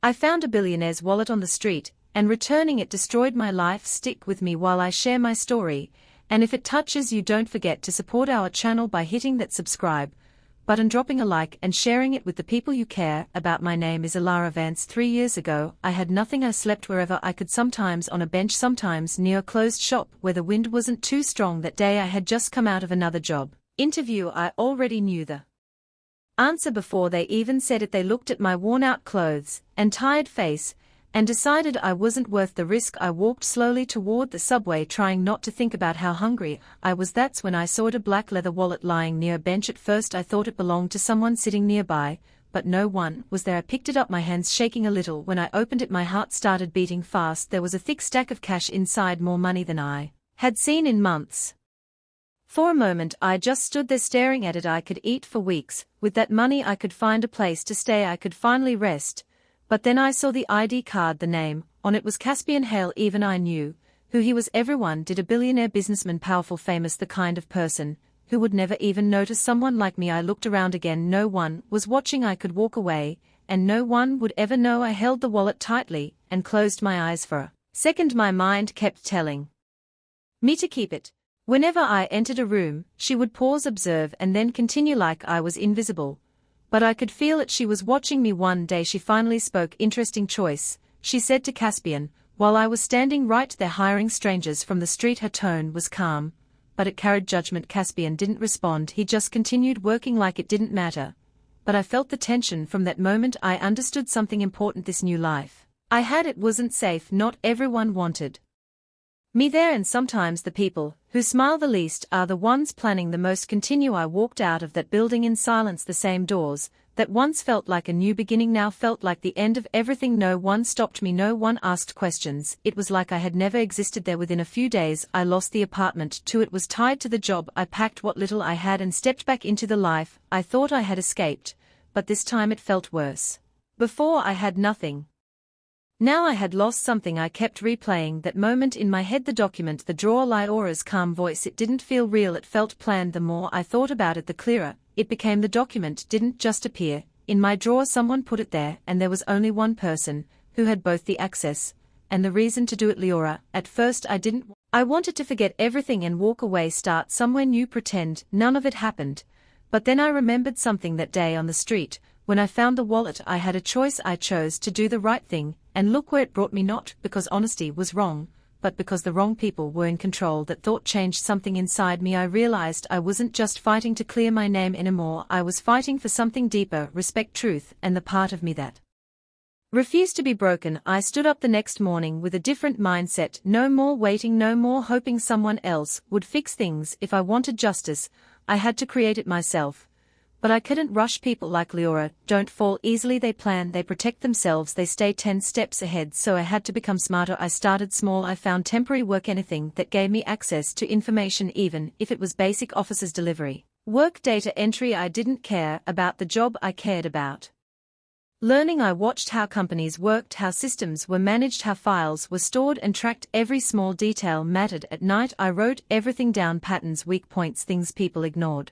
I found a billionaire's wallet on the street, and returning it destroyed my life. Stick with me while I share my story, and if it touches you, don't forget to support our channel by hitting that subscribe button, dropping a like and sharing it with the people you care about. My name is Alara Vance. 3 years ago, I had nothing. I slept wherever I could, sometimes on a bench, sometimes near a closed shop where the wind wasn't too strong. That day I had just come out of another job interview. I already knew the answer before they even said it. They looked at my worn-out clothes and tired face and decided I wasn't worth the risk. I walked slowly toward the subway, trying not to think about how hungry I was. That's when I saw a black leather wallet lying near a bench. At first I thought it belonged to someone sitting nearby, but no one was there. I picked it up, my hands shaking a little. When I opened it, my heart started beating fast. There was a thick stack of cash inside, more money than I had seen in months. For a moment I just stood there staring at it. I could eat for weeks. With that money I could find a place to stay. I could finally rest. But then I saw the ID card. The name on it was Caspian Hale. Even I knew who he was. Everyone did. A billionaire businessman, powerful, famous, the kind of person who would never even notice someone like me. I looked around again. No one was watching. I could walk away, and no one would ever know. I held the wallet tightly and closed my eyes for a second. My mind kept telling me to keep it. Whenever I entered a room, she would pause, observe, and then continue like I was invisible. But I could feel it. She was watching me. One day she finally spoke. Interesting choice, she said to Caspian, while I was standing right there hiring strangers from the street. Her tone was calm, but it carried judgment. Caspian didn't respond. He just continued working like it didn't matter. But I felt the tension. From that moment I understood something important. This new life I had, it wasn't safe. Not everyone wanted me there, and sometimes the people who smile the least are the ones planning the most. Continue. I walked out of that building in silence. The same doors that once felt like a new beginning now felt like the end of everything. No one stopped me. No one asked questions. It was like I had never existed there. Within a few days I lost the apartment too. It was tied to the job. I packed what little I had and stepped back into the life I thought I had escaped, but this time it felt worse. Before I had nothing. Now I had lost something. I kept replaying that moment in my head. The document, the drawer, Lyora's calm voice. It didn't feel real, it felt planned. The more I thought about it, the clearer it became. The document didn't just appear in my drawer. Someone put it there, and there was only one person who had both the access and the reason to do it. Lyora. At first I didn't. I wanted to forget everything and walk away, start somewhere new, pretend none of it happened. But then I remembered something that day on the street. When I found the wallet, I had a choice. I chose to do the right thing, and look where it brought me. Not because honesty was wrong, but because the wrong people were in control. That thought changed something inside me. I realized I wasn't just fighting to clear my name anymore. I was fighting for something deeper, respect, truth, and the part of me that refused to be broken. I stood up the next morning with a different mindset. No more waiting, no more hoping someone else would fix things. If I wanted justice, I had to create it myself. But I couldn't rush. People like Lyora don't fall easily. They plan, they protect themselves, they stay 10 steps ahead. So I had to become smarter. I started small. I found temporary work, anything that gave me access to information, even if it was basic office's delivery work, data entry. I didn't care about the job, I cared about learning. I watched how companies worked, how systems were managed, how files were stored and tracked. Every small detail mattered. At night I wrote everything down, patterns, weak points, things people ignored.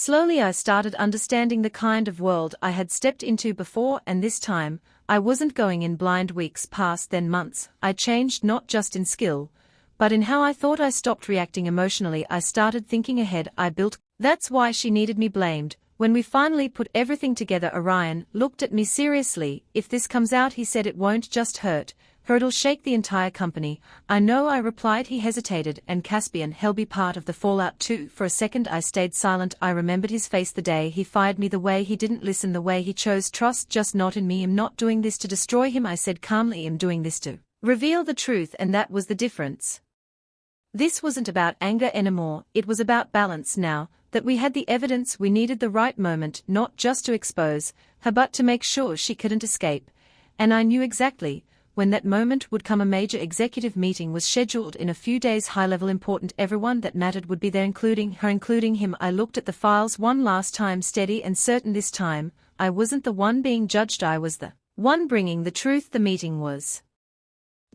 Slowly I started understanding the kind of world I had stepped into before, and this time, I wasn't going in blind. Weeks passed, then months. I changed, not just in skill, but in how I thought. I stopped reacting emotionally. I started thinking ahead. I built. That's why she needed me. Blamed. When we finally put everything together, Orion looked at me seriously. If this comes out, he said, it won't just hurt her, it'll shake the entire company. I know, I replied. He hesitated. And Caspian, he'll be part of the fallout too. For a second I stayed silent. I remembered his face the day he fired me, the way he didn't listen, the way he chose trust just not in me. I'm not doing this to destroy him, I said calmly. I'm doing this to reveal the truth, and that was the difference. This wasn't about anger anymore, it was about balance. Now that we had the evidence, we needed the right moment, not just to expose her but to make sure she couldn't escape. And I knew exactly when that moment would come. A major executive meeting was scheduled in a few days, high-level, important. Everyone that mattered would be there, including her, including him. I looked at the files one last time, steady and certain. This time, I wasn't the one being judged, I was the one bringing the truth. The meeting was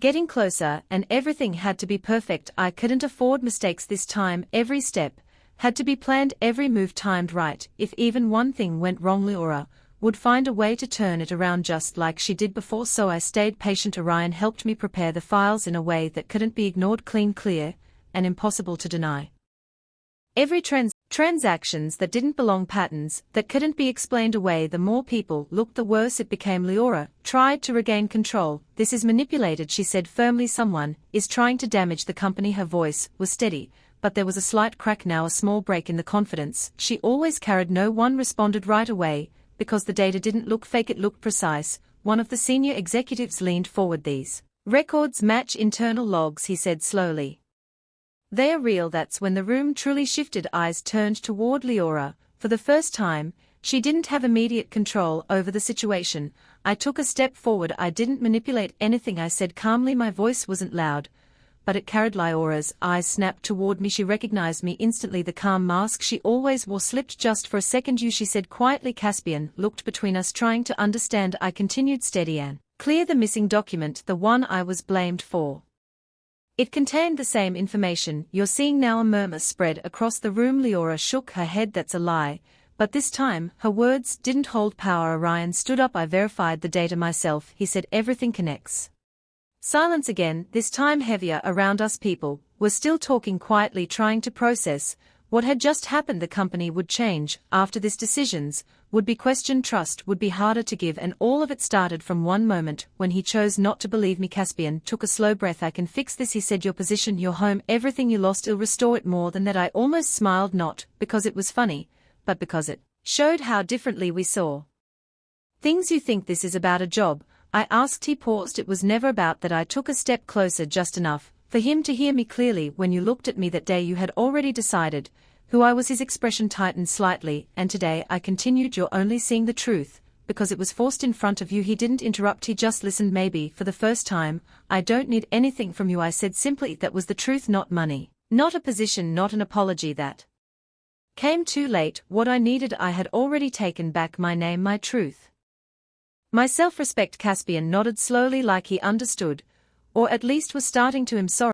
getting closer, and everything had to be perfect. I couldn't afford mistakes this time. Every step had to be planned, every move timed right. If even one thing went wrong, Lyora would find a way to turn it around just like she did before, so I stayed patient. Orion helped me prepare the files in a way that couldn't be ignored, clear, and impossible to deny. Every transactions that didn't belong, patterns that couldn't be explained away. The more people looked, the worse it became. Leora tried to regain control. This is manipulated, she said firmly. Someone is trying to damage the company. Her voice was steady, but there was a slight crack now, a small break in the confidence she always carried. No one responded right away, because the data didn't look fake, it looked precise. One of the senior executives leaned forward. These records match internal logs, he said slowly. They are real. That's when the room truly shifted. Eyes turned toward Leora. For the first time, she didn't have immediate control over the situation. I took a step forward. I didn't manipulate anything, I said calmly. My voice wasn't loud, but it carried. Leora's eyes snapped toward me. She recognized me instantly. The calm mask she always wore slipped just for a second. You, she said quietly. Caspian looked between us, trying to understand. I continued steady and clear. The missing document, the one I was blamed for. It contained the same information you're seeing now. A murmur spread across the room. Leora shook her head. That's a lie. But this time, her words didn't hold power. Orion stood up. I verified the data myself, he said. Everything connects. Silence again, this time heavier around us. People were still talking quietly, trying to process what had just happened. The company would change after this. Decisions would be questioned. Trust would be harder to give, and all of it started from one moment when he chose not to believe me. Caspian took a slow breath. I can fix this, he said. Your position, your home, everything you lost, I'll restore it. More than that. I almost smiled, not because it was funny, but because it showed how differently we saw things. You think this is about a job? I asked. He paused. It was never about that. I took a step closer, just enough for him to hear me clearly. When you looked at me that day, you had already decided who I was. His expression tightened slightly. And today, I continued, you're only seeing the truth because it was forced in front of you. He didn't interrupt, he just listened. Maybe for the first time, I don't need anything from you, I said simply. That was the truth. Not money, not a position, not an apology. That came too late. What I needed, I had already taken back. My name, my truth, my self-respect. Caspian nodded slowly, like he understood, or at least was starting to. I'm sorry.